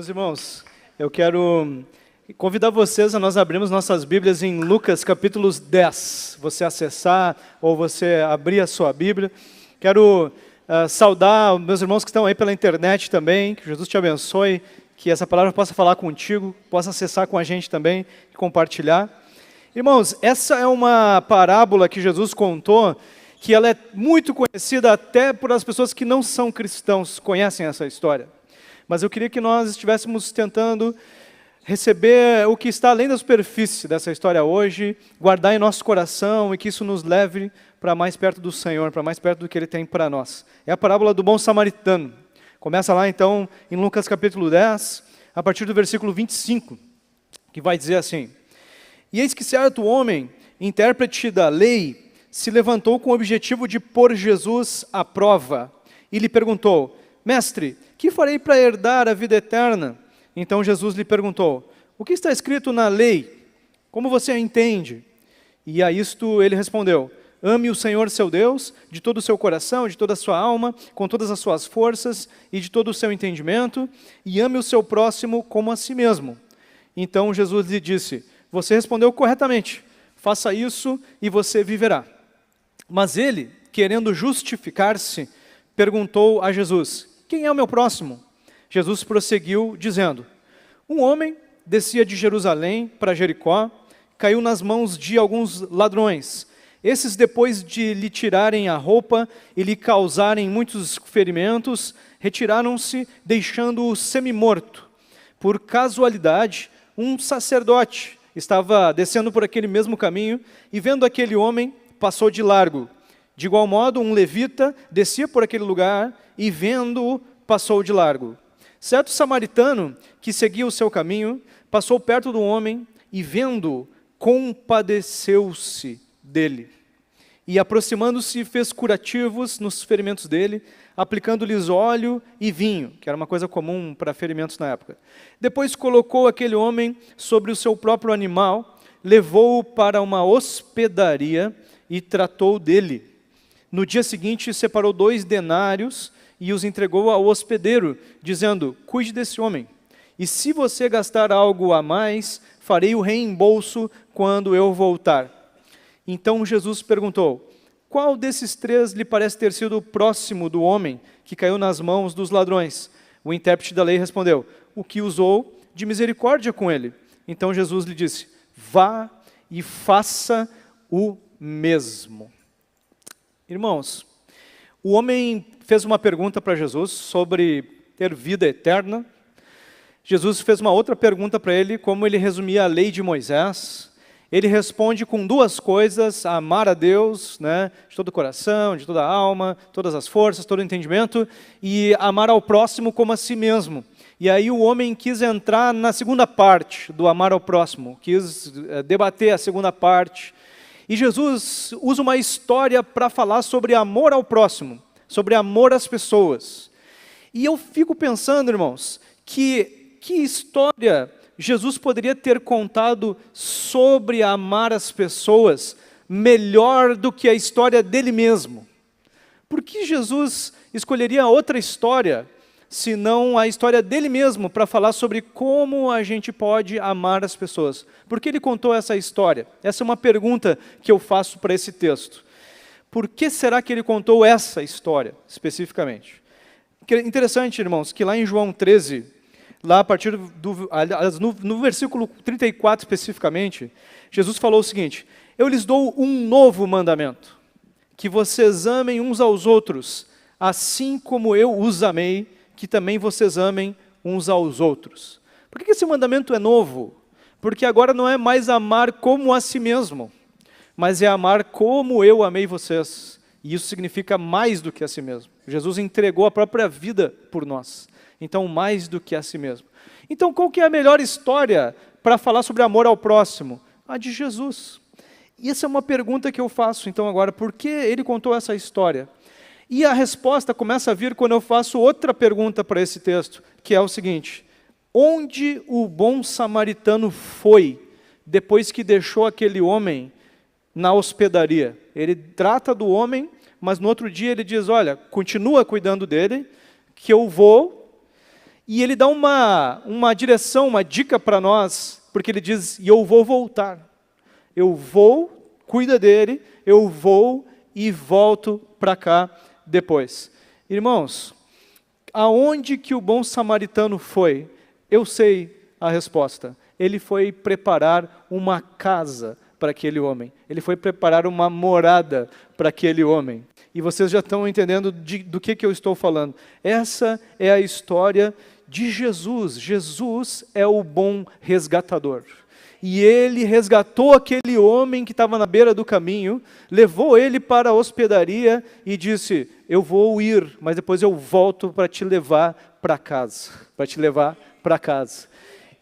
Meus irmãos, eu quero convidar vocês a nós abrirmos nossas Bíblias em Lucas capítulo 10. Você acessar ou você abrir a sua Bíblia. Quero saudar os meus irmãos que estão aí pela internet também, que Jesus te abençoe, que essa palavra possa falar contigo, possa acessar com a gente também e compartilhar. Irmãos, essa é uma parábola que Jesus contou, que ela é muito conhecida até por as pessoas que não são cristãos, conhecem essa história. Mas eu queria que nós estivéssemos tentando receber o que está além da superfície dessa história hoje, guardar em nosso coração e que isso nos leve para mais perto do Senhor, para mais perto do que Ele tem para nós. É a parábola do bom samaritano. Começa lá então em Lucas capítulo 10, a partir do versículo 25, que vai dizer assim: E eis que certo homem, intérprete da lei, se levantou com o objetivo de pôr Jesus à prova e lhe perguntou: Mestre, que farei para herdar a vida eterna? Então Jesus lhe perguntou: O que está escrito na lei? Como você a entende? E a isto ele respondeu: Ame o Senhor seu Deus de todo o seu coração, de toda a sua alma, com todas as suas forças e de todo o seu entendimento, e ame o seu próximo como a si mesmo. Então Jesus lhe disse: Você respondeu corretamente, faça isso e você viverá. Mas ele, querendo justificar-se, perguntou a Jesus: Quem é o meu próximo? Jesus prosseguiu dizendo: Um homem descia de Jerusalém para Jericó, caiu nas mãos de alguns ladrões. Esses, depois de lhe tirarem a roupa e lhe causarem muitos ferimentos, retiraram-se, deixando-o semi-morto. Por casualidade, um sacerdote estava descendo por aquele mesmo caminho e, vendo aquele homem, passou de largo. De igual modo, um levita descia por aquele lugar e, vendo-o, passou de largo. Certo samaritano, que seguia o seu caminho, passou perto do homem e, vendo-o, compadeceu-se dele. E, aproximando-se, fez curativos nos ferimentos dele, aplicando-lhes óleo e vinho, que era uma coisa comum para ferimentos na época. Depois colocou aquele homem sobre o seu próprio animal, levou-o para uma hospedaria e tratou dele. No dia seguinte, separou 2 denários e os entregou ao hospedeiro, dizendo: Cuide desse homem, e se você gastar algo a mais, farei o reembolso quando eu voltar. Então Jesus perguntou: Qual desses 3 lhe parece ter sido o próximo do homem que caiu nas mãos dos ladrões? O intérprete da lei respondeu: O que usou de misericórdia com ele. Então Jesus lhe disse: Vá e faça o mesmo. Irmãos, o homem fez uma pergunta para Jesus sobre ter vida eterna. Jesus fez uma outra pergunta para ele, como ele resumia a lei de Moisés. Ele responde com 2 coisas: amar a Deus, né, de todo o coração, de toda a alma, todas as forças, todo o entendimento, e amar ao próximo como a si mesmo. E aí o homem quis entrar na segunda parte do amar ao próximo, quis debater a segunda parte. E Jesus usa uma história para falar sobre amor ao próximo, sobre amor às pessoas. E eu fico pensando, irmãos, que história Jesus poderia ter contado sobre amar as pessoas melhor do que a história dele mesmo? Por que Jesus escolheria outra história, senão a história dele mesmo, para falar sobre como a gente pode amar as pessoas? Por que ele contou essa história? Essa é uma pergunta que eu faço para esse texto. Por que será que ele contou essa história, especificamente? Interessante, irmãos, que lá em João 13, lá a partir no versículo 34 especificamente, Jesus falou o seguinte: Eu lhes dou um novo mandamento, que vocês amem uns aos outros, assim como eu os amei, que também vocês amem uns aos outros. Por que esse mandamento é novo? Porque agora não é mais amar como a si mesmo, mas é amar como eu amei vocês. E isso significa mais do que a si mesmo. Jesus entregou a própria vida por nós. Então, mais do que a si mesmo. Então, qual que é a melhor história para falar sobre amor ao próximo? A de Jesus. E essa é uma pergunta que eu faço, então, agora. Por que ele contou essa história? E a resposta começa a vir quando eu faço outra pergunta para esse texto, que é o seguinte: onde o bom samaritano foi depois que deixou aquele homem na hospedaria? Ele trata do homem, mas no outro dia ele diz: olha, continua cuidando dele, que eu vou. E ele dá uma direção, uma dica para nós, porque ele diz, e eu vou voltar. Eu vou, cuida dele, eu vou e volto para cá depois. Irmãos, aonde que o bom samaritano foi? Eu sei a resposta. Ele foi preparar uma casa para aquele homem. Ele foi preparar uma morada para aquele homem. E vocês já estão entendendo do que eu estou falando. Essa é a história de Jesus. Jesus é o bom resgatador. E ele resgatou aquele homem que estava na beira do caminho, levou ele para a hospedaria e disse, eu vou ir, mas depois eu volto para te levar para casa. Para te levar para casa.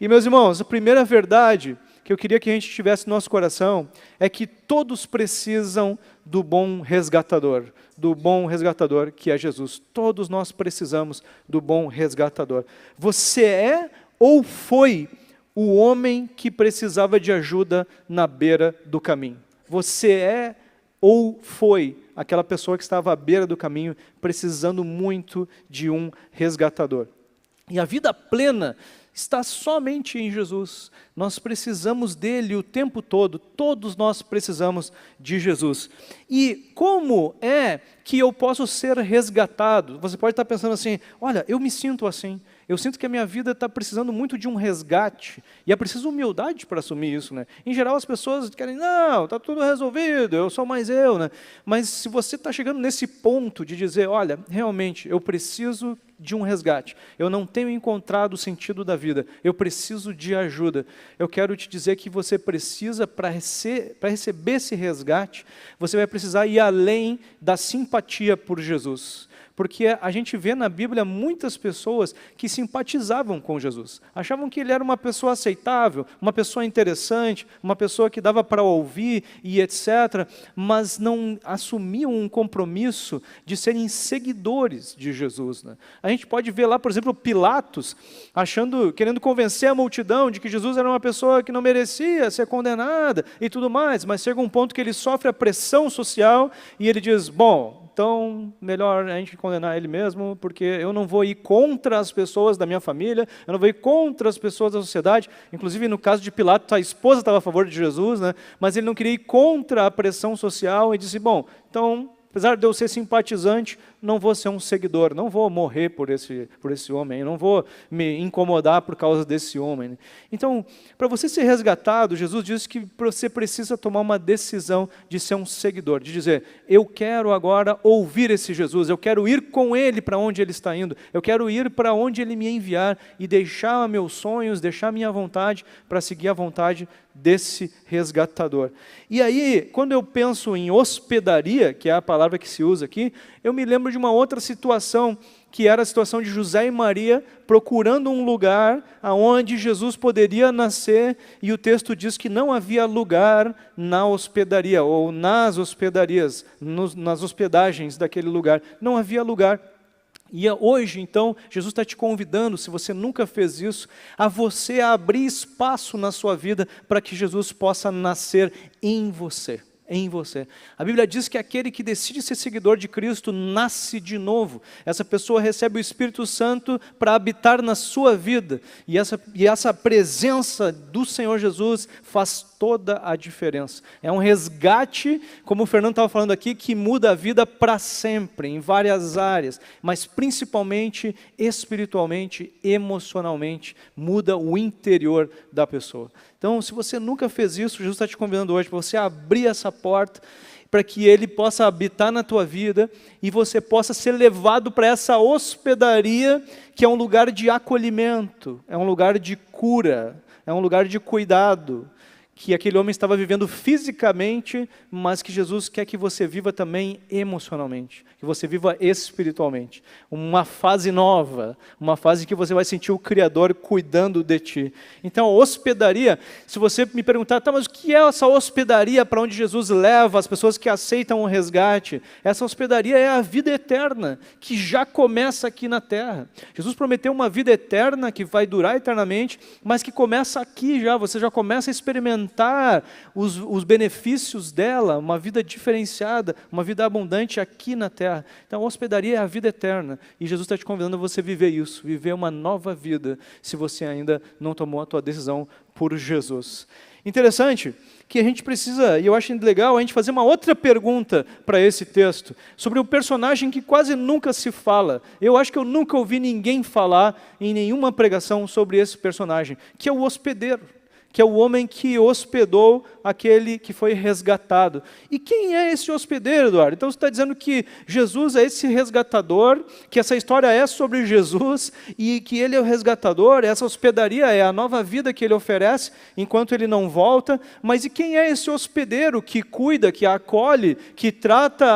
E meus irmãos, a primeira verdade que eu queria que a gente tivesse no nosso coração é que todos precisam do bom resgatador que é Jesus. Todos nós precisamos do bom resgatador. Você é ou foi o homem que precisava de ajuda na beira do caminho? Você é ou foi aquela pessoa que estava à beira do caminho precisando muito de um resgatador? E a vida plena está somente em Jesus. Nós precisamos dele o tempo todo, todos nós precisamos de Jesus. E como é que eu posso ser resgatado? Você pode estar pensando assim, olha, eu me sinto assim, eu sinto que a minha vida está precisando muito de um resgate, e é preciso humildade para assumir isso, né? Em geral as pessoas querem, não, está tudo resolvido, eu sou mais eu, né? Mas se você está chegando nesse ponto de dizer, olha, realmente, eu preciso de um resgate, eu não tenho encontrado o sentido da vida, eu preciso de ajuda, eu quero te dizer que você precisa, para receber esse resgate, você vai precisar ir além da simpatia por Jesus. Porque a gente vê na Bíblia muitas pessoas que simpatizavam com Jesus. Achavam que ele era uma pessoa aceitável, uma pessoa interessante, uma pessoa que dava para ouvir e etc. Mas não assumiam um compromisso de serem seguidores de Jesus, né? A gente pode ver lá, por exemplo, Pilatos, querendo convencer a multidão de que Jesus era uma pessoa que não merecia ser condenada e tudo mais. Mas chega um ponto que ele sofre a pressão social e ele diz, bom, então melhor a gente condenar ele mesmo, porque eu não vou ir contra as pessoas da minha família, eu não vou ir contra as pessoas da sociedade. Inclusive, no caso de Pilatos, a esposa estava a favor de Jesus, né? Mas ele não queria ir contra a pressão social e disse, bom, então, apesar de eu ser simpatizante, não vou ser um seguidor, não vou morrer por esse homem, não vou me incomodar por causa desse homem, né? Então, para você ser resgatado, Jesus disse que você precisa tomar uma decisão de ser um seguidor, de dizer, eu quero agora ouvir esse Jesus, eu quero ir com ele para onde ele está indo, eu quero ir para onde ele me enviar e deixar meus sonhos, deixar minha vontade para seguir a vontade desse resgatador. E aí, quando eu penso em hospedaria, que é a palavra que se usa aqui, eu me lembro de uma outra situação, que era a situação de José e Maria procurando um lugar aonde Jesus poderia nascer, e o texto diz que não havia lugar na hospedaria, ou nas hospedarias, nas hospedagens daquele lugar, não havia lugar. E hoje, então, Jesus está te convidando, se você nunca fez isso, a você abrir espaço na sua vida para que Jesus possa nascer em você. Em você. A Bíblia diz que aquele que decide ser seguidor de Cristo nasce de novo. Essa pessoa recebe o Espírito Santo para habitar na sua vida. E essa presença do Senhor Jesus faz toda a diferença. É um resgate, como o Fernando estava falando aqui, que muda a vida para sempre, em várias áreas, mas principalmente espiritualmente, emocionalmente, muda o interior da pessoa. Então, se você nunca fez isso, Jesus está te convidando hoje para você abrir essa porta, para que Ele possa habitar na tua vida e você possa ser levado para essa hospedaria, que é um lugar de acolhimento, é um lugar de cura, é um lugar de cuidado, que aquele homem estava vivendo fisicamente, mas que Jesus quer que você viva também emocionalmente, que você viva espiritualmente. Uma fase nova, uma fase que você vai sentir o Criador cuidando de ti. Então, a hospedaria, se você me perguntar, tá, mas o que é essa hospedaria para onde Jesus leva as pessoas que aceitam o resgate? Essa hospedaria é a vida eterna, que já começa aqui na terra. Jesus prometeu uma vida eterna que vai durar eternamente, mas que começa aqui já, você já começa a experimentar experimentar os benefícios dela, uma vida diferenciada, uma vida abundante aqui na terra. Então, a hospedaria é a vida eterna. E Jesus está te convidando a você viver isso, viver uma nova vida, se você ainda não tomou a tua decisão por Jesus. Interessante que a gente precisa, e eu acho legal, a gente fazer uma outra pergunta para esse texto, sobre um personagem que quase nunca se fala. Eu acho que eu nunca ouvi ninguém falar em nenhuma pregação sobre esse personagem, que é o hospedeiro, que é o homem que hospedou aquele que foi resgatado. E quem é esse hospedeiro, Eduardo? Então você está dizendo que Jesus é esse resgatador, que essa história é sobre Jesus, e que ele é o resgatador, essa hospedaria é a nova vida que ele oferece, enquanto ele não volta. Mas e quem é esse hospedeiro que cuida, que acolhe, que trata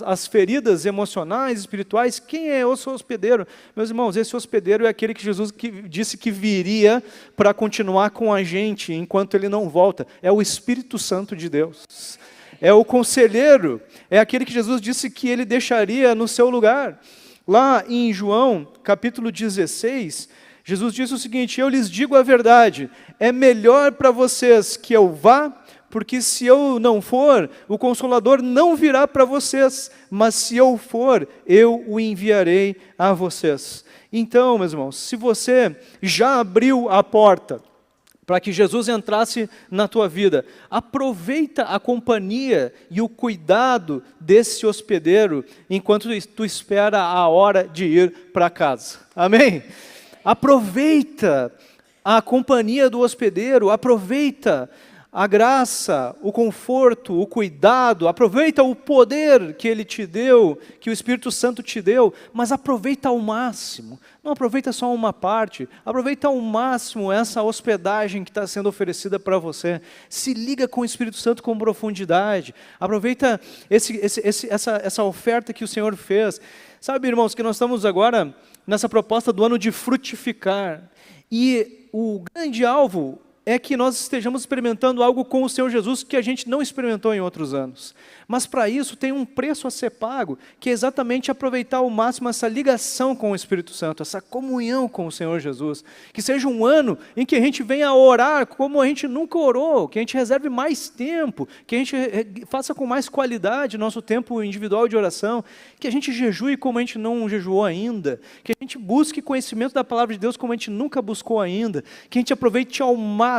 as feridas emocionais, espirituais? Quem é esse hospedeiro? Meus irmãos, esse hospedeiro é aquele que Jesus disse que viria para continuar com a gente, enquanto ele não volta. É o Espírito Santo de Deus. É o conselheiro, é aquele que Jesus disse que ele deixaria no seu lugar. Lá em João, capítulo 16, Jesus disse o seguinte: eu lhes digo a verdade, é melhor para vocês que eu vá, porque se eu não for, o Consolador não virá para vocês, mas se eu for, eu o enviarei a vocês. Então, meus irmãos, se você já abriu a porta para que Jesus entrasse na tua vida, aproveita a companhia e o cuidado desse hospedeiro, enquanto tu espera a hora de ir para casa. Amém? Aproveita a companhia do hospedeiro, aproveita a graça, o conforto, o cuidado, aproveita o poder que Ele te deu, que o Espírito Santo te deu, mas aproveita ao máximo. Não aproveita só uma parte, aproveita ao máximo essa hospedagem que está sendo oferecida para você. Se liga com o Espírito Santo com profundidade, aproveita essa oferta que o Senhor fez. Sabe, irmãos, que nós estamos agora nessa proposta do ano de frutificar, e o grande alvo é que nós estejamos experimentando algo com o Senhor Jesus que a gente não experimentou em outros anos. Mas para isso tem um preço a ser pago, que é exatamente aproveitar ao máximo essa ligação com o Espírito Santo, essa comunhão com o Senhor Jesus. Que seja um ano em que a gente venha orar como a gente nunca orou, que a gente reserve mais tempo, que a gente faça com mais qualidade nosso tempo individual de oração, que a gente jejue como a gente não jejuou ainda, que a gente busque conhecimento da palavra de Deus como a gente nunca buscou ainda, que a gente aproveite ao máximo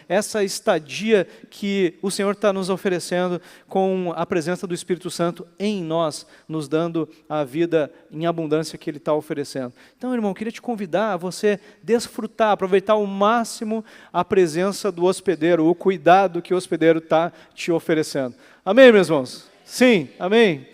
essa estadia que o Senhor está nos oferecendo com a presença do Espírito Santo em nós, nos dando a vida em abundância que Ele está oferecendo. Então, irmão, eu queria te convidar a você desfrutar, aproveitar ao máximo a presença do hospedeiro, o cuidado que o hospedeiro está te oferecendo. Amém, meus irmãos? Sim, amém?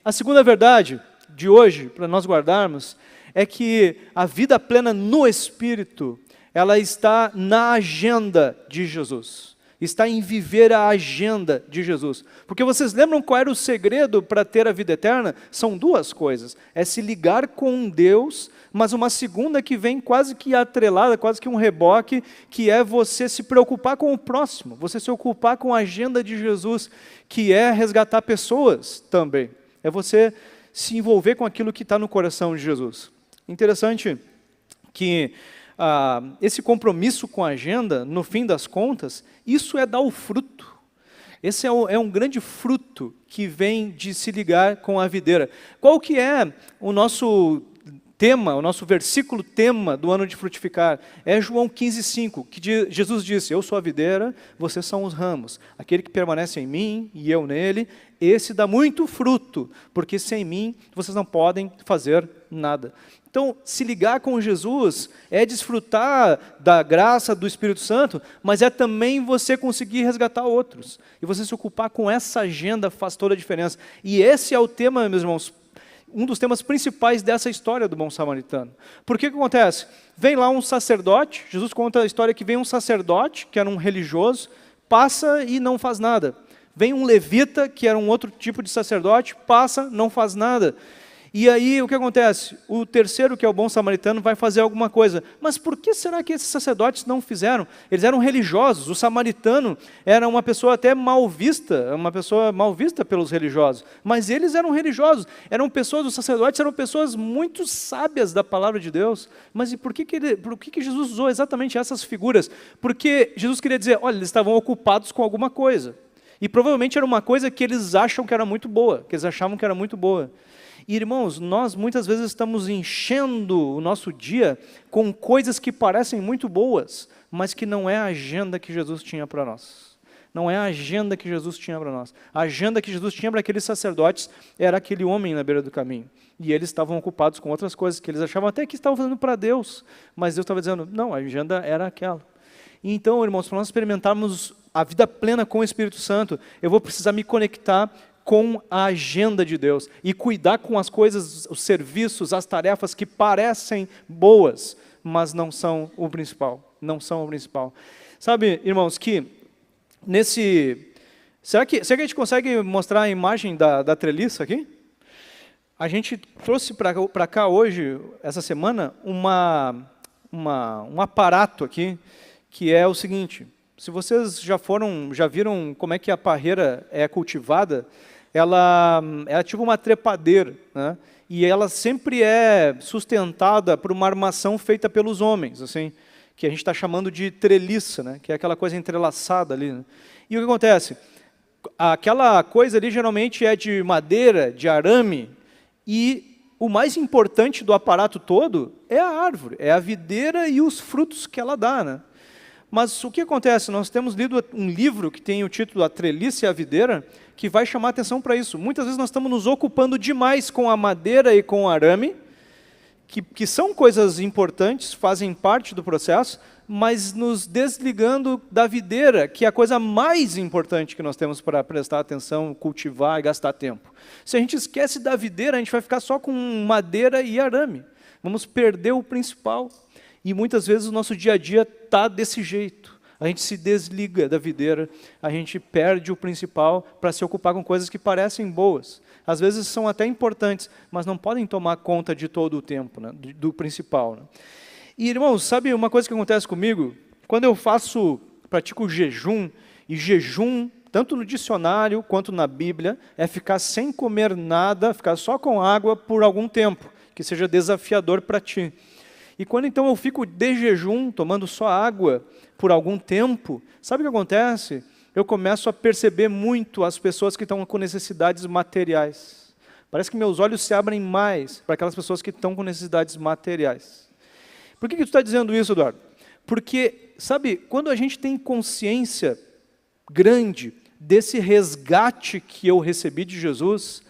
A segunda verdade de hoje, para nós guardarmos, é que a vida plena no Espírito, ela está na agenda de Jesus. Está em viver a agenda de Jesus. Porque vocês lembram qual era o segredo para ter a vida eterna? São duas coisas. É se ligar com Deus, mas uma segunda que vem quase que atrelada, quase que um reboque, que é você se preocupar com o próximo, você se ocupar com a agenda de Jesus, que é resgatar pessoas também. É você se envolver com aquilo que está no coração de Jesus. Interessante que esse compromisso com a agenda, no fim das contas, isso é dar o fruto. Esse é um grande fruto que vem de se ligar com a videira. Qual que é o nosso tema, o nosso versículo tema do ano de frutificar? É João 15:5, que Jesus disse: eu sou a videira, vocês são os ramos. Aquele que permanece em mim e eu nele, esse dá muito fruto, porque sem mim vocês não podem fazer nada. Então, se ligar com Jesus é desfrutar da graça do Espírito Santo, mas é também você conseguir resgatar outros. E você se ocupar com essa agenda faz toda a diferença. E esse é o tema, meus irmãos, um dos temas principais dessa história do bom samaritano. Por que acontece? Vem lá um sacerdote, Jesus conta a história que vem um sacerdote, que era um religioso, passa e não faz nada. Vem um levita, que era um outro tipo de sacerdote, passa, não faz nada. E aí, o que acontece? O terceiro, que é o bom samaritano, vai fazer alguma coisa. Mas por que será que esses sacerdotes não fizeram? Eles eram religiosos. O samaritano era uma pessoa até mal vista, uma pessoa mal vista pelos religiosos. Mas eles eram religiosos. Eram pessoas, os sacerdotes eram pessoas muito sábias da palavra de Deus. Mas e por que Jesus usou exatamente essas figuras? Porque Jesus queria dizer, olha, eles estavam ocupados com alguma coisa. E provavelmente era uma coisa que eles acham que era muito boa, que eles achavam que era muito boa. E, irmãos, nós muitas vezes estamos enchendo o nosso dia com coisas que parecem muito boas, mas que não é a agenda que Jesus tinha para nós. Não é a agenda que Jesus tinha para nós. A agenda que Jesus tinha para aqueles sacerdotes era aquele homem na beira do caminho. E eles estavam ocupados com outras coisas que eles achavam até que estavam fazendo para Deus. Mas Deus estava dizendo, não, a agenda era aquela. E então, irmãos, para nós experimentarmos a vida plena com o Espírito Santo, eu vou precisar me conectar com a agenda de Deus e cuidar com as coisas, os serviços, as tarefas que parecem boas, mas não são o principal, não são o principal. Sabe, irmãos, que será que a gente consegue mostrar a imagem da treliça aqui? A gente trouxe para cá hoje, essa semana, um aparato aqui, que é o seguinte, se vocês já viram como é que a parreira é cultivada, ela é tipo uma trepadeira, né? E ela sempre é sustentada por uma armação feita pelos homens, assim, que a gente está chamando de treliça, né? Que é aquela coisa entrelaçada ali, né? E o que acontece? Aquela coisa ali geralmente é de madeira, de arame, e o mais importante do aparato todo é a árvore, é a videira e os frutos que ela dá, né? Mas o que acontece? Nós temos lido um livro que tem o título A Treliça e a Videira, que vai chamar atenção para isso. Muitas vezes nós estamos nos ocupando demais com a madeira e com o arame, que são coisas importantes, fazem parte do processo, mas nos desligando da videira, que é a coisa mais importante que nós temos para prestar atenção, cultivar e gastar tempo. Se a gente esquece da videira, a gente vai ficar só com madeira e arame. Vamos perder o principal. E muitas vezes o nosso dia a dia está desse jeito. A gente se desliga da videira, a gente perde o principal para se ocupar com coisas que parecem boas. Às vezes são até importantes, mas não podem tomar conta de todo o tempo, né, do principal. Né? E, irmãos, sabe uma coisa que acontece comigo? Quando eu pratico jejum, e jejum, tanto no dicionário quanto na Bíblia, é ficar sem comer nada, ficar só com água por algum tempo, que seja desafiador para ti. E quando então eu fico de jejum, tomando só água por algum tempo, sabe o que acontece? Eu começo a perceber muito as pessoas que estão com necessidades materiais. Parece que meus olhos se abrem mais para aquelas pessoas que estão com necessidades materiais. Por que tu está dizendo isso, Eduardo? Porque, sabe, quando a gente tem consciência grande desse resgate que eu recebi de Jesus,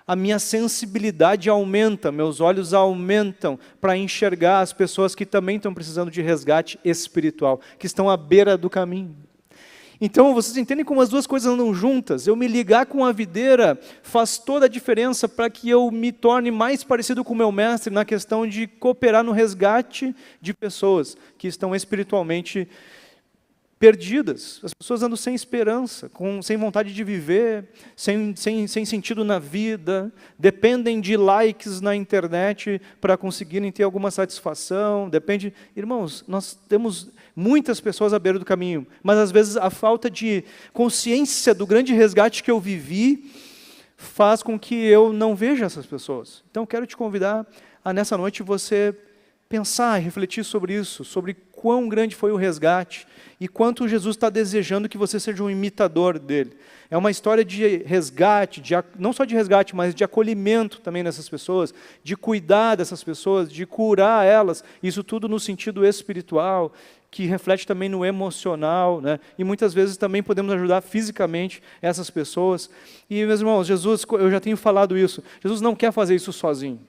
a minha sensibilidade aumenta, meus olhos aumentam para enxergar as pessoas que também estão precisando de resgate espiritual, que estão à beira do caminho. Então, vocês entendem como as duas coisas andam juntas? Eu me ligar com a videira faz toda a diferença para que eu me torne mais parecido com o meu mestre na questão de cooperar no resgate de pessoas que estão espiritualmente perdidas. As pessoas andam sem esperança, sem vontade de viver, sem sentido na vida, dependem de likes na internet para conseguirem ter alguma satisfação, Irmãos, nós temos muitas pessoas à beira do caminho, mas às vezes a falta de consciência do grande resgate que eu vivi faz com que eu não veja essas pessoas. Então, quero te convidar a, nessa noite, você pensar e refletir sobre isso, sobre quão grande foi o resgate e quanto Jesus está desejando que você seja um imitador dele. É uma história de resgate, não só de resgate, mas de acolhimento também dessas pessoas, de cuidar dessas pessoas, de curar elas, isso tudo no sentido espiritual, que reflete também no emocional, né? E muitas vezes também podemos ajudar fisicamente essas pessoas. E, meus irmãos, Jesus, eu já tenho falado isso, Jesus não quer fazer isso sozinho.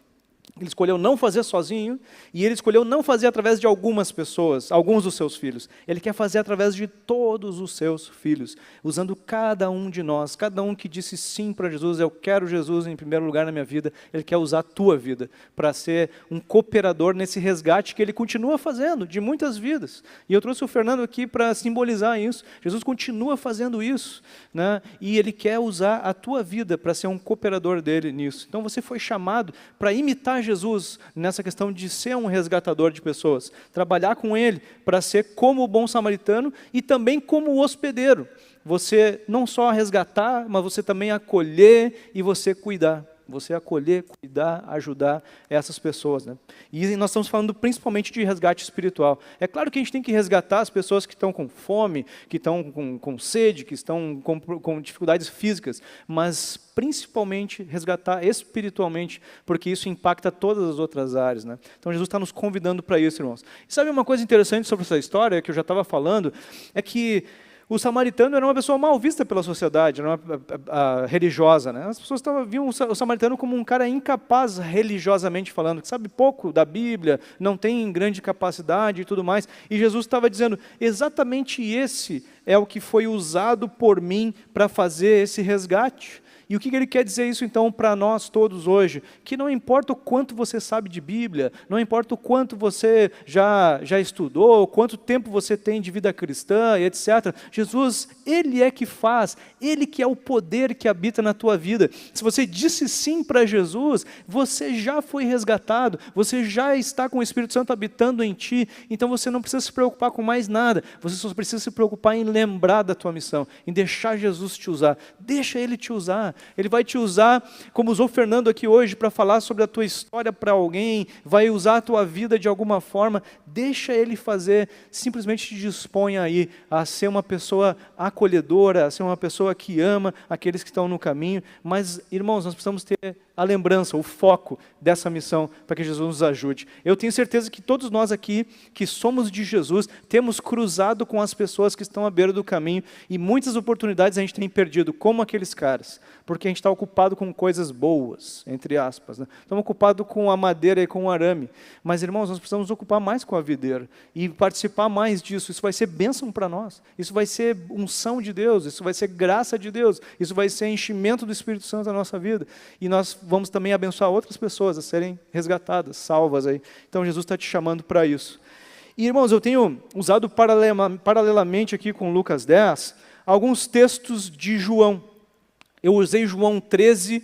Ele escolheu não fazer sozinho, e ele escolheu não fazer através de algumas pessoas, alguns dos seus filhos. Ele quer fazer através de todos os seus filhos, usando cada um de nós, cada um que disse sim para Jesus, eu quero Jesus em primeiro lugar na minha vida, ele quer usar a tua vida para ser um cooperador nesse resgate que ele continua fazendo, de muitas vidas. E eu trouxe o Fernando aqui para simbolizar isso. Jesus continua fazendo isso, né? E ele quer usar a tua vida para ser um cooperador dele nisso. Então você foi chamado para imitar Jesus nessa questão de ser um resgatador de pessoas, trabalhar com ele para ser como o bom samaritano e também como o hospedeiro. Você não só resgatar, mas você também acolher e você cuidar. Você acolher, cuidar, ajudar essas pessoas, né? E nós estamos falando principalmente de resgate espiritual. É claro que a gente tem que resgatar as pessoas que estão com fome, que estão com sede, que estão com dificuldades físicas, mas principalmente resgatar espiritualmente, porque isso impacta todas as outras áreas, né? Então Jesus está nos convidando para isso, irmãos. E sabe uma coisa interessante sobre essa história, que eu já estava falando, é que o samaritano era uma pessoa mal vista pela sociedade, era uma religiosa, né? As pessoas viam o samaritano como um cara incapaz religiosamente falando, que sabe pouco da Bíblia, não tem grande capacidade e tudo mais. E Jesus estava dizendo, exatamente esse é o que foi usado por mim para fazer esse resgate. E o que ele quer dizer isso então para nós todos hoje? Que não importa o quanto você sabe de Bíblia, não importa o quanto você já estudou, quanto tempo você tem de vida cristã, etc. Jesus, Ele é que faz, Ele que é o poder que habita na tua vida. Se você disse sim para Jesus, você já foi resgatado, você já está com o Espírito Santo habitando em ti, então você não precisa se preocupar com mais nada, você só precisa se preocupar em lembrar da tua missão, em deixar Jesus te usar. Deixa Ele te usar. Ele vai te usar, como usou o Fernando aqui hoje, para falar sobre a tua história para alguém, vai usar a tua vida de alguma forma, deixa Ele fazer, simplesmente te dispõe aí a ser uma pessoa acolhedora, a ser uma pessoa que ama aqueles que estão no caminho, mas, irmãos, nós precisamos ter a lembrança, o foco dessa missão, para que Jesus nos ajude. Eu tenho certeza que todos nós aqui, que somos de Jesus, temos cruzado com as pessoas que estão à beira do caminho, e muitas oportunidades a gente tem perdido, como aqueles caras, porque a gente está ocupado com coisas boas, entre aspas, né? Estamos ocupados com a madeira e com o arame, mas, irmãos, nós precisamos nos ocupar mais com a videira, e participar mais disso. Isso vai ser bênção para nós, isso vai ser unção de Deus, isso vai ser graça de Deus, isso vai ser enchimento do Espírito Santo na nossa vida, e nós vamos também abençoar outras pessoas a serem resgatadas, salvas aí. Então Jesus está te chamando para isso. E, irmãos, eu tenho usado paralelamente aqui com Lucas 10, alguns textos de João. Eu usei João 13,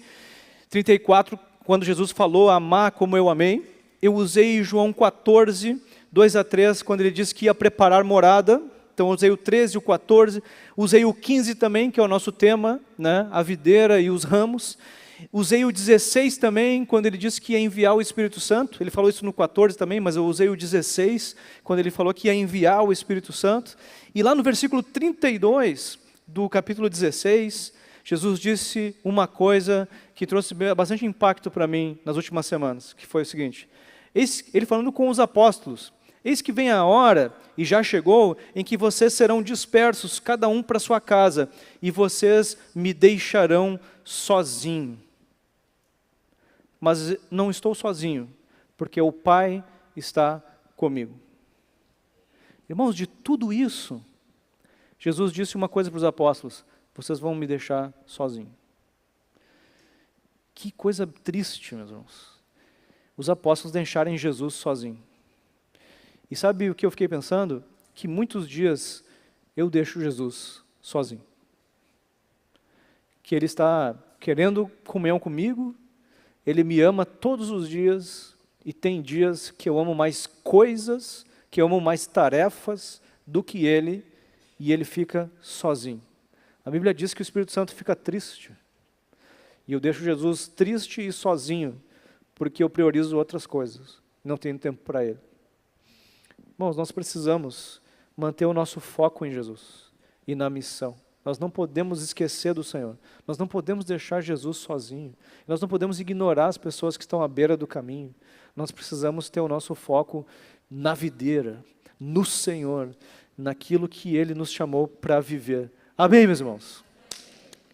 34, quando Jesus falou, amar como eu amei. Eu usei João 14, 2 a 3, quando ele disse que ia preparar morada. Então eu usei o 13 e o 14. Usei o 15 também, que é o nosso tema, né? A videira e os ramos. Usei o 16 também, quando ele disse que ia enviar o Espírito Santo. Ele falou isso no 14 também, mas eu usei o 16, quando ele falou que ia enviar o Espírito Santo. E lá no versículo 32 do capítulo 16, Jesus disse uma coisa que trouxe bastante impacto para mim nas últimas semanas, que foi o seguinte, ele falando com os apóstolos, eis que vem a hora, e já chegou, em que vocês serão dispersos, cada um para sua casa, e vocês me deixarão sozinho. Mas não estou sozinho, porque o Pai está comigo. Irmãos, de tudo isso, Jesus disse uma coisa para os apóstolos, vocês vão me deixar sozinho. Que coisa triste, meus irmãos. Os apóstolos deixarem Jesus sozinho. E sabe o que eu fiquei pensando? Que muitos dias eu deixo Jesus sozinho. Que Ele está querendo comunhão comigo, Ele me ama todos os dias, e tem dias que eu amo mais coisas, que eu amo mais tarefas do que Ele, e Ele fica sozinho. A Bíblia diz que o Espírito Santo fica triste. E eu deixo Jesus triste e sozinho, porque eu priorizo outras coisas. Não tenho tempo para Ele. Irmãos, nós precisamos manter o nosso foco em Jesus e na missão. Nós não podemos esquecer do Senhor. Nós não podemos deixar Jesus sozinho. Nós não podemos ignorar as pessoas que estão à beira do caminho. Nós precisamos ter o nosso foco na videira, no Senhor, naquilo que Ele nos chamou para viver. Amém, meus irmãos?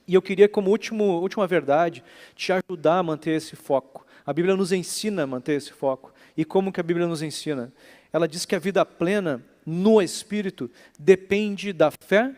E eu queria, como última verdade, te ajudar a manter esse foco, A Bíblia nos ensina a manter esse foco. E como que a Bíblia nos ensina? Ela diz que a vida plena no Espírito depende da fé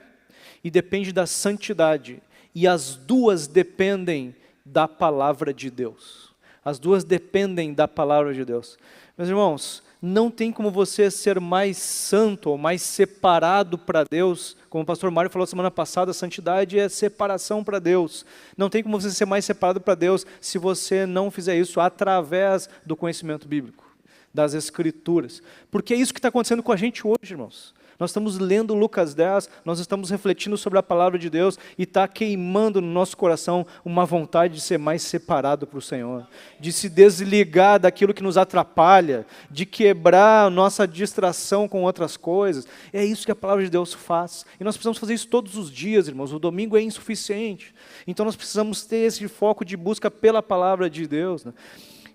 e depende da santidade. E as duas dependem da palavra de Deus. As duas dependem da palavra de Deus. Meus irmãos, não tem como você ser mais santo ou mais separado para Deus. Como o pastor Mário falou semana passada, santidade é separação para Deus. Não tem como você ser mais separado para Deus se você não fizer isso através do conhecimento bíblico, das Escrituras. Porque é isso que está acontecendo com a gente hoje, irmãos. Nós estamos lendo Lucas 10, nós estamos refletindo sobre a palavra de Deus e está queimando no nosso coração uma vontade de ser mais separado para o Senhor, de se desligar daquilo que nos atrapalha, de quebrar a nossa distração com outras coisas. É isso que a palavra de Deus faz. E nós precisamos fazer isso todos os dias, irmãos. O domingo é insuficiente. Então nós precisamos ter esse foco de busca pela palavra de Deus, né?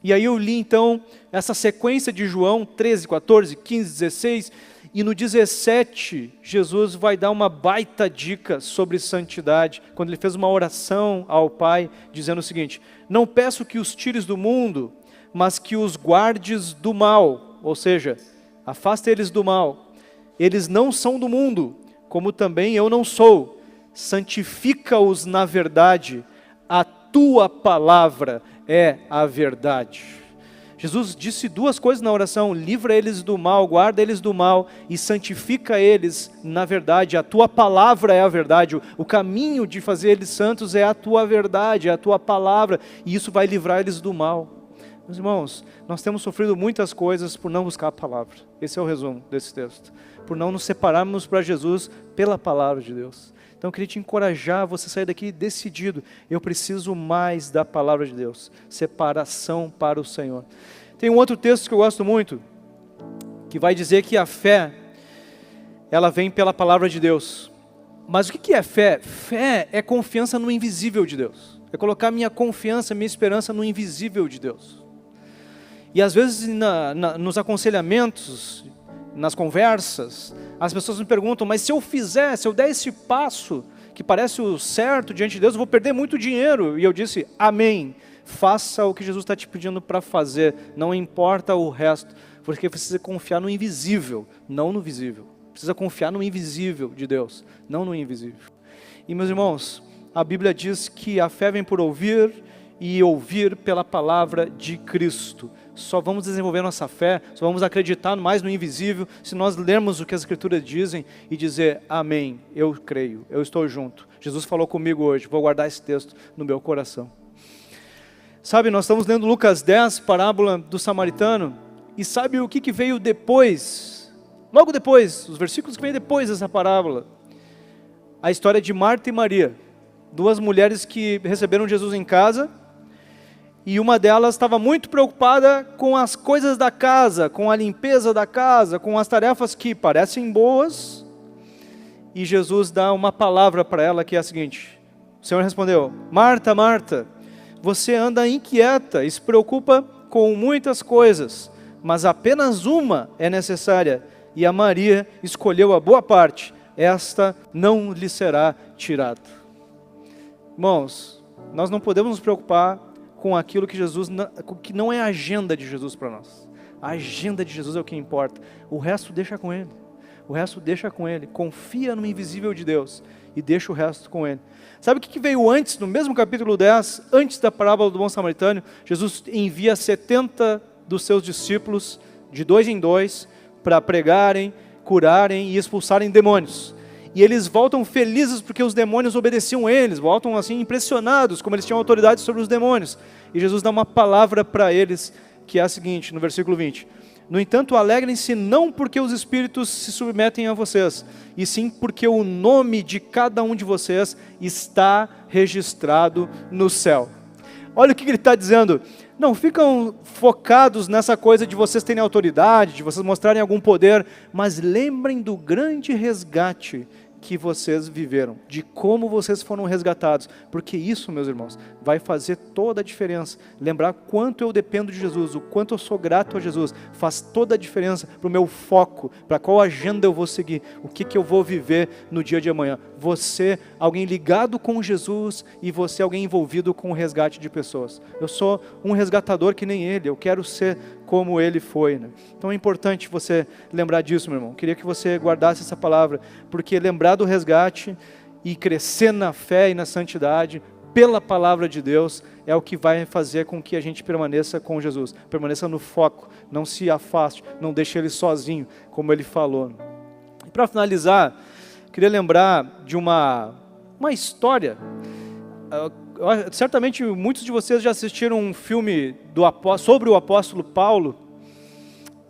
E aí eu li então essa sequência de João 13, 14, 15, 16... E no 17, Jesus vai dar uma baita dica sobre santidade, quando ele fez uma oração ao Pai, dizendo o seguinte: não peço que os tires do mundo, mas que os guardes do mal, ou seja, afasta eles do mal. Eles não são do mundo, como também eu não sou. Santifica-os na verdade, a tua palavra é a verdade. Jesus disse duas coisas na oração: livra eles do mal, guarda eles do mal e santifica eles na verdade. A tua palavra é a verdade, o caminho de fazer eles santos é a tua verdade, é a tua palavra, e isso vai livrar eles do mal. Meus irmãos, nós temos sofrido muitas coisas por não buscar a palavra. Esse é o resumo desse texto. Por não nos separarmos para Jesus pela palavra de Deus. Então eu queria te encorajar a você sair daqui decidido: eu preciso mais da palavra de Deus, separação para o Senhor. Tem um outro texto que eu gosto muito, que vai dizer que a fé, ela vem pela palavra de Deus. Mas o que é fé? Fé é confiança no invisível de Deus, é colocar minha confiança, minha esperança no invisível de Deus. E às vezes nos aconselhamentos, nas conversas, as pessoas me perguntam: mas se eu der esse passo, que parece o certo diante de Deus, eu vou perder muito dinheiro. E eu disse: amém, faça o que Jesus está te pedindo para fazer, não importa o resto, porque precisa confiar no invisível, não no visível. Precisa confiar no invisível de Deus, não no invisível. E meus irmãos, a Bíblia diz que a fé vem por ouvir, e ouvir pela palavra de Cristo. Só vamos desenvolver nossa fé, só vamos acreditar mais no invisível, se nós lermos o que as Escrituras dizem e dizer: amém, eu creio, eu estou junto. Jesus falou comigo hoje, vou guardar esse texto no meu coração. Sabe, nós estamos lendo Lucas 10, parábola do samaritano, e sabe o que veio depois? Logo depois, os versículos que vêm depois dessa parábola. A história de Marta e Maria, duas mulheres que receberam Jesus em casa, e uma delas estava muito preocupada com as coisas da casa, com a limpeza da casa, com as tarefas que parecem boas, e Jesus dá uma palavra para ela que é a seguinte: o Senhor respondeu: Marta, Marta, você anda inquieta e se preocupa com muitas coisas, mas apenas uma é necessária, e a Maria escolheu a boa parte, esta não lhe será tirada. Irmãos, nós não podemos nos preocupar com aquilo que não é a agenda de Jesus para nós. A agenda de Jesus é o que importa. O resto deixa com Ele. O resto deixa com Ele. Confia no invisível de Deus e deixa o resto com Ele. Sabe o que veio antes, no mesmo capítulo 10, antes da parábola do bom samaritano? Jesus envia 70 dos seus discípulos, de 2 em 2, para pregarem, curarem e expulsarem demônios. E eles voltam felizes porque os demônios obedeciam a eles, voltam assim impressionados como eles tinham autoridade sobre os demônios. E Jesus dá uma palavra para eles, que é a seguinte, no versículo 20: no entanto, alegrem-se não porque os espíritos se submetem a vocês, e sim porque o nome de cada um de vocês está registrado no céu. Olha o que ele está dizendo: não ficam focados nessa coisa de vocês terem autoridade, de vocês mostrarem algum poder, mas lembrem do grande resgate que vocês viveram, de como vocês foram resgatados, porque isso, meus irmãos, vai fazer toda a diferença. Lembrar quanto eu dependo de Jesus, o quanto eu sou grato a Jesus, faz toda a diferença para o meu foco, para qual agenda eu vou seguir, o que eu vou viver no dia de amanhã. Você, alguém ligado com Jesus, e você, alguém envolvido com o resgate de pessoas. Eu sou um resgatador que nem ele, eu quero ser como ele foi, né? Então é importante você lembrar disso, meu irmão. Queria que você guardasse essa palavra, porque lembrar do resgate e crescer na fé e na santidade pela palavra de Deus é o que vai fazer com que a gente permaneça com Jesus, permaneça no foco, não se afaste, não deixe ele sozinho, como ele falou. E para finalizar, queria lembrar de uma história. Certamente muitos de vocês já assistiram um filme sobre o apóstolo Paulo.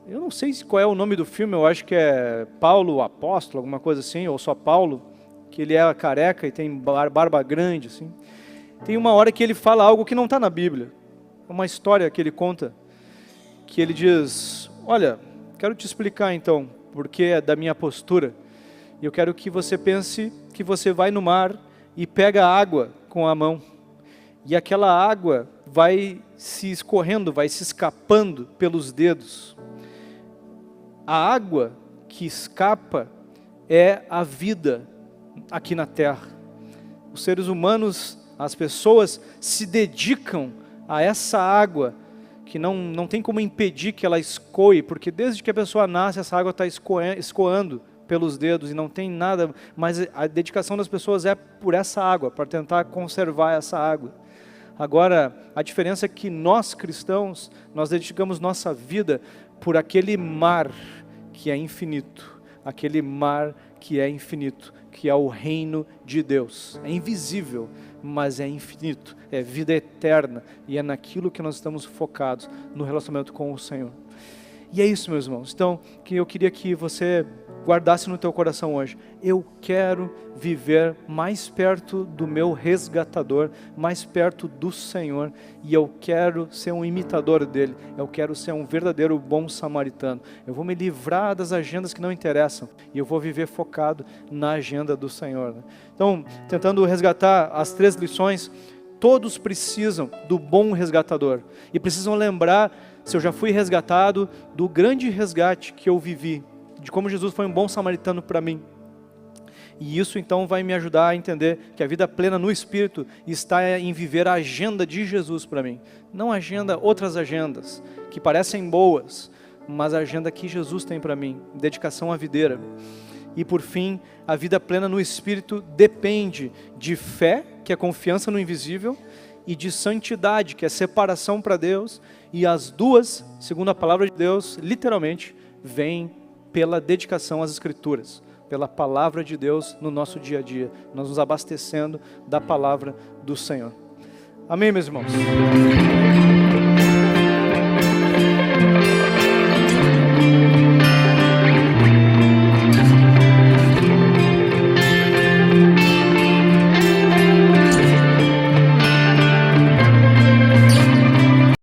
Eu não sei qual é o nome do filme, eu acho que é Paulo o Apóstolo, alguma coisa assim, ou só Paulo, que ele é careca e tem barba grande, assim. Tem uma hora que ele fala algo que não está na Bíblia. É uma história que ele conta, que ele diz: olha, quero te explicar então, porque é da minha postura. E eu quero que você pense que você vai no mar e pega água com a mão. E aquela água vai se escorrendo, vai se escapando pelos dedos. A água que escapa é a vida aqui na terra. Os seres humanos, as pessoas se dedicam a essa água, que não tem como impedir que ela escoe, porque desde que a pessoa nasce, essa água está escoando pelos dedos e não tem nada, mas a dedicação das pessoas é por essa água, para tentar conservar essa água. Agora, a diferença é que nós cristãos, nós dedicamos nossa vida por aquele mar que é infinito, aquele mar que é infinito, que é o reino de Deus. É invisível, mas é infinito, é vida eterna, e é naquilo que nós estamos focados, no relacionamento com o Senhor. E é isso, meus irmãos. Então, que eu queria que você guardasse no teu coração hoje: eu quero viver mais perto do meu resgatador, mais perto do Senhor, e eu quero ser um imitador dele, eu quero ser um verdadeiro bom samaritano. Eu vou me livrar das agendas que não interessam, e eu vou viver focado na agenda do Senhor, né? Então, tentando resgatar as 3 lições, todos precisam do bom resgatador, e precisam lembrar, se eu já fui resgatado, do grande resgate que eu vivi, de como Jesus foi um bom samaritano para mim. E isso então vai me ajudar a entender que a vida plena no Espírito está em viver a agenda de Jesus para mim. Não outras agendas que parecem boas, mas a agenda que Jesus tem para mim, dedicação à videira. E por fim, a vida plena no Espírito depende de fé, que é confiança no invisível, e de santidade, que é separação para Deus, e as duas, segundo a palavra de Deus, literalmente, vêm pela dedicação às Escrituras, pela palavra de Deus no nosso dia a dia, nós nos abastecendo da palavra do Senhor. Amém, meus irmãos?